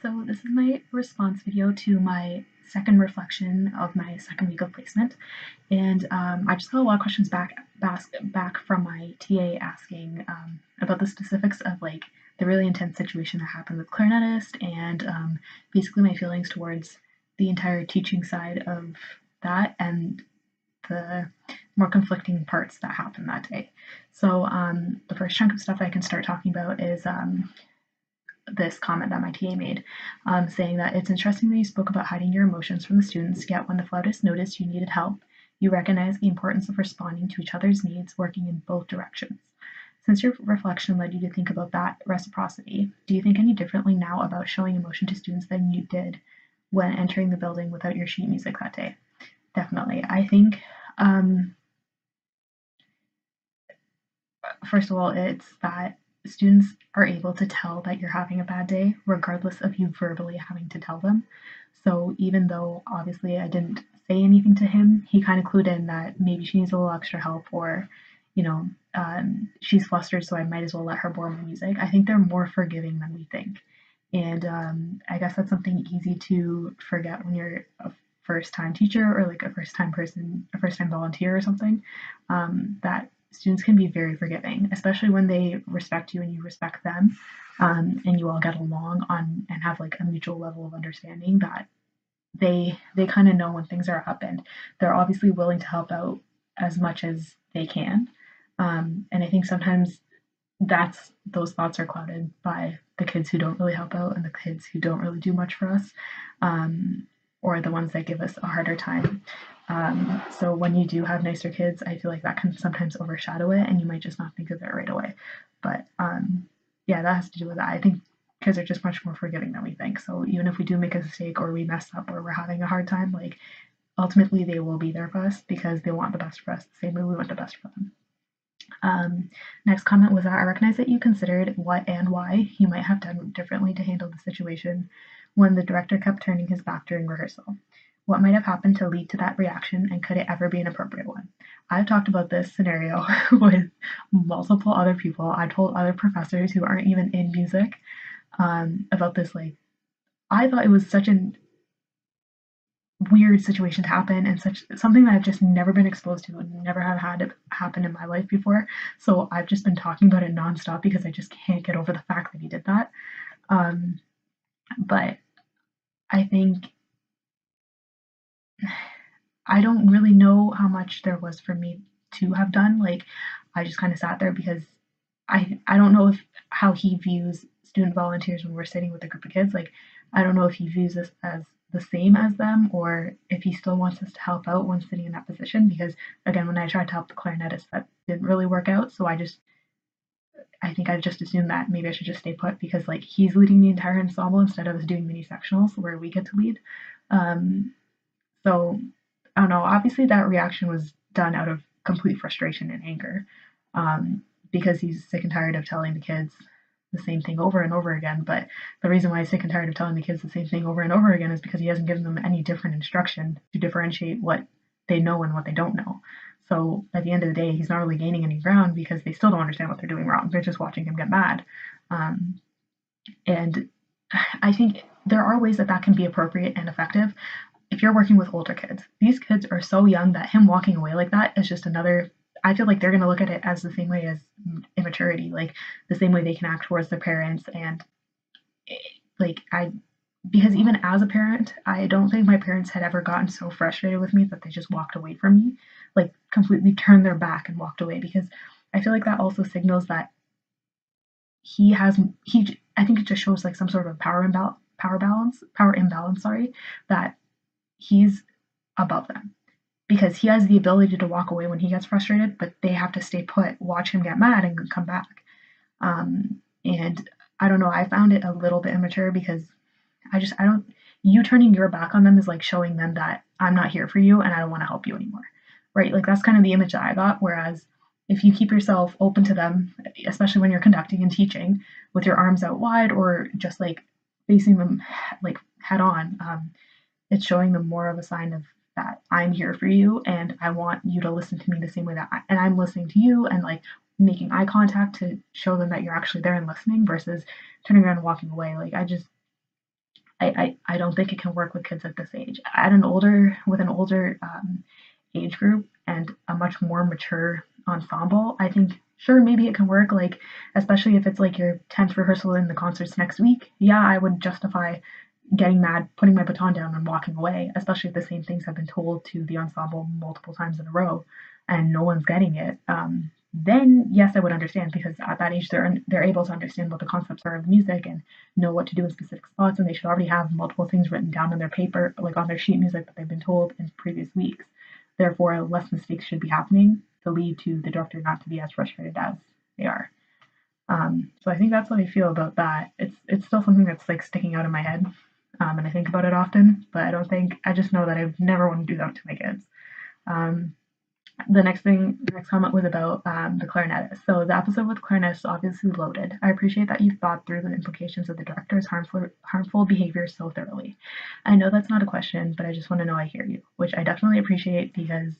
So this is my response video to my second reflection of my second week of placement, and I just got a lot of questions back from my TA asking about the specifics of like the really intense situation that happened with clarinetist and basically my feelings towards the entire teaching side of that and the more conflicting parts that happened that day. So the first chunk of stuff I can start talking about is this comment that my TA made, saying that it's interesting that you spoke about hiding your emotions from the students, yet when the flautist noticed you needed help, you recognized the importance of responding to each other's needs, working in both directions. Since your reflection led you to think about that reciprocity, do you think any differently now about showing emotion to students than you did when entering the building without your sheet music that day? Definitely. I think, first of all, it's that students are able to tell that you're having a bad day regardless of you verbally having to tell them. So even though obviously I didn't say anything to him, he kind of clued in that maybe she needs a little extra help, or she's flustered, so I might as well let her borrow my music. I think they're more forgiving than we think. And I guess that's something easy to forget when you're a first time teacher or like a first time person, a first time volunteer or something, that students can be very forgiving, especially when they respect you and you respect them, and you all get along on and have like a mutual level of understanding that they kind of know when things are up, and they're obviously willing to help out as much as they can. And I think sometimes those thoughts are clouded by the kids who don't really help out and the kids who don't really do much for us, or the ones that give us a harder time. So when you do have nicer kids, I feel like that can sometimes overshadow it, and you might just not think of it right away. But yeah, that has to do with that. I think kids are just much more forgiving than we think. So even if we do make a mistake or we mess up or we're having a hard time, like ultimately they will be there for us because they want the best for us, the same way we want the best for them. Next comment was that I recognize that you considered what and why you might have done differently to handle the situation when the director kept turning his back during rehearsal. What might have happened to lead to that reaction, and could it ever be an appropriate one? I've talked about this scenario with multiple other people. I told other professors who aren't even in music about this. Like, I thought it was such a weird situation to happen, and such something that I've just never been exposed to and never have had it happen in my life before. So I've just been talking about it nonstop because I just can't get over the fact that he did that. But I think I don't really know how much there was for me to have done. Like, I just kind of sat there because I don't know if how he views student volunteers when we're sitting with a group of kids. Like, I don't know if he views us as the same as them, or if he still wants us to help out when sitting in that position. Because again, when I tried to help the clarinetist, that didn't really work out. So I think I just assumed that maybe I should just stay put because like he's leading the entire ensemble instead of us doing mini sectionals where we get to lead. So I don't know. Obviously, that reaction was done out of complete frustration and anger, because he's sick and tired of telling the kids the same thing over and over again. But the reason why he's sick and tired of telling the kids the same thing over and over again is because he hasn't given them any different instruction to differentiate what they know and what they don't know. So at the end of the day, he's not really gaining any ground because they still don't understand what they're doing wrong. They're just watching him get mad. And I think there are ways that that can be appropriate and effective. If you're working with older kids, these kids are so young that him walking away like that is just another. I feel like they're going to look at it as the same way as immaturity, like the same way they can act towards their parents. And like, because even as a parent, I don't think my parents had ever gotten so frustrated with me that they just walked away from me, like completely turned their back and walked away. Because I feel like that also signals that I think it just shows like some sort of power imbalance, sorry, that he's above them, because he has the ability to walk away when he gets frustrated, but they have to stay put, watch him get mad, and come back. And I don't know, I found it a little bit immature because you turning your back on them is like showing them that I'm not here for you and I don't want to help you anymore, right? Like, that's kind of the image that I got. Whereas if you keep yourself open to them, especially when you're conducting and teaching, with your arms out wide or just like facing them like head on, it's showing them more of a sign of that I'm here for you and I want you to listen to me the same way that I'm listening to you, and like making eye contact to show them that you're actually there and listening versus turning around and walking away. Like, I don't think it can work with kids at this age. With an older age group and a much more mature ensemble, I think sure maybe it can work. Like especially if it's like your 10th rehearsal in the concerts next week. Yeah, I would justify getting mad, putting my baton down, and walking away. Especially if the same things have been told to the ensemble multiple times in a row, and no one's getting it. Then yes, I would understand because at that age they're able to understand what the concepts are of music and know what to do in specific spots, and they should already have multiple things written down on their paper, like on their sheet music that they've been told in previous weeks. Therefore, less mistakes should be happening to lead to the director not to be as frustrated as they are. So I think that's what I feel about that. It's still something that's like sticking out in my head, and I think about it often. But I just know that I would never want to do that to my kids. Um, the next comment was about the clarinetist. So the episode with clarinetist is obviously loaded. I appreciate that you've thought through the implications of the director's harmful behavior so thoroughly. I know that's not a question, but I just want to know I hear you, which I definitely appreciate because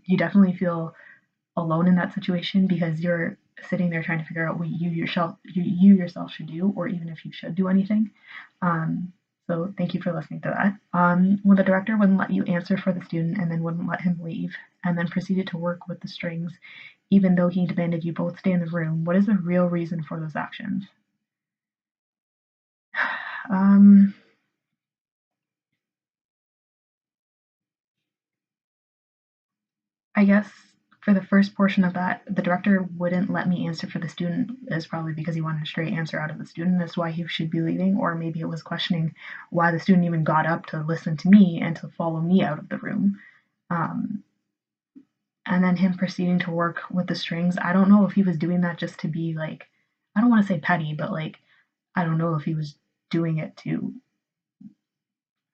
you definitely feel alone in that situation because you're sitting there trying to figure out what you yourself should do, or even if you should do anything. Um, so thank you for listening to that. When the director wouldn't let you answer for the student and then wouldn't let him leave, and then proceeded to work with the strings, even though he demanded you both stay in the room, what is the real reason for those actions? Um, I guess for the first portion of that, the director wouldn't let me answer for the student is probably because he wanted a straight answer out of the student. That's why he should be leaving, or maybe it was questioning why the student even got up to listen to me and to follow me out of the room. Um, and then him proceeding to work with the strings. I don't know if he was doing that just to be like, I don't want to say petty, but like, I don't know if he was doing it to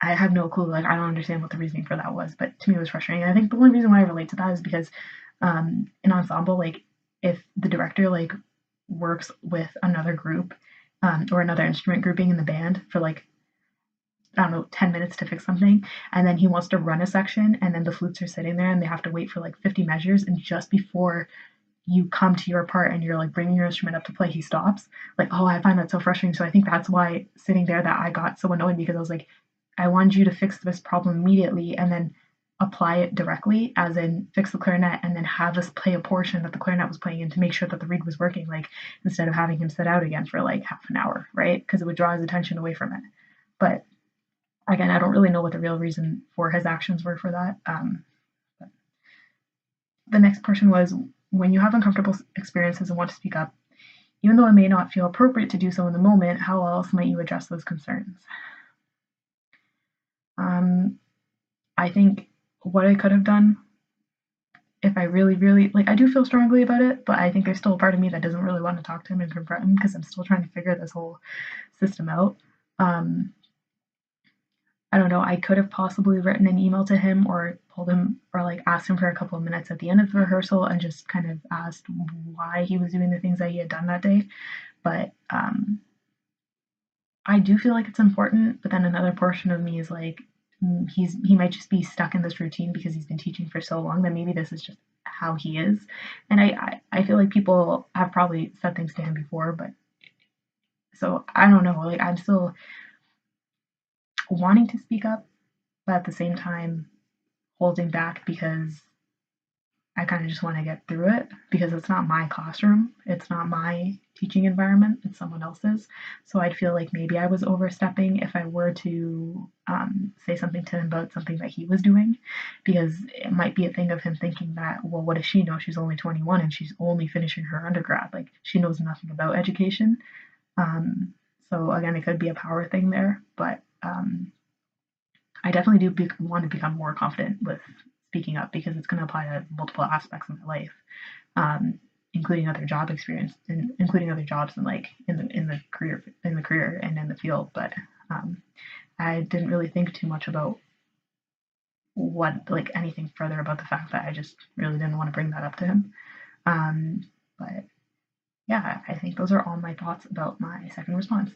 I have no clue. Like, I don't understand what the reasoning for that was, but to me, it was frustrating. And I think the only reason why I relate to that is because in ensemble, like, if the director like works with another group or another instrument grouping in the band for like I don't know 10 minutes to fix something, and then he wants to run a section, and then the flutes are sitting there, and they have to wait for like 50 measures, and just before you come to your part and you're like bringing your instrument up to play, he stops. Like, oh, I find that so frustrating. So I think that's why sitting there that I got so annoyed because I was like, I wanted you to fix this problem immediately and then apply it directly, as in fix the clarinet and then have us play a portion that the clarinet was playing in to make sure that the reed was working, like instead of having him sit out again for like half an hour, right? Because it would draw his attention away from it. But again, I don't really know what the real reason for his actions were for that. The next portion was when you have uncomfortable experiences and want to speak up, even though it may not feel appropriate to do so in the moment, how else might you address those concerns? Um, I think what I could have done if I really, really like, I do feel strongly about it, but I think there's still a part of me that doesn't really want to talk to him and confront him because I'm still trying to figure this whole system out. Um, I don't know. I could have possibly written an email to him or told him or like asked him for a couple of minutes at the end of the rehearsal and just kind of asked why he was doing the things that he had done that day. But I do feel like it's important, but then another portion of me is like, he might just be stuck in this routine because he's been teaching for so long that maybe this is just how he is. And I feel like people have probably said things to him before, but so I don't know. Like I'm still wanting to speak up, but at the same time holding back because I kind of just want to get through it because it's not my classroom. It's not my teaching environment. It's someone else's. So I'd feel like maybe I was overstepping if I were to say something to him about something that he was doing, because it might be a thing of him thinking that, well, what does she know? She's only 21 and she's only finishing her undergrad. Like she knows nothing about education. Um, so again, it could be a power thing there, but I definitely do want to become more confident with speaking up because it's going to apply to multiple aspects of my life, including other job experience and including other jobs in like in the career and in the field. But I didn't really think too much about what like anything further about the fact that I just really didn't want to bring that up to him. But yeah, I think those are all my thoughts about my second response.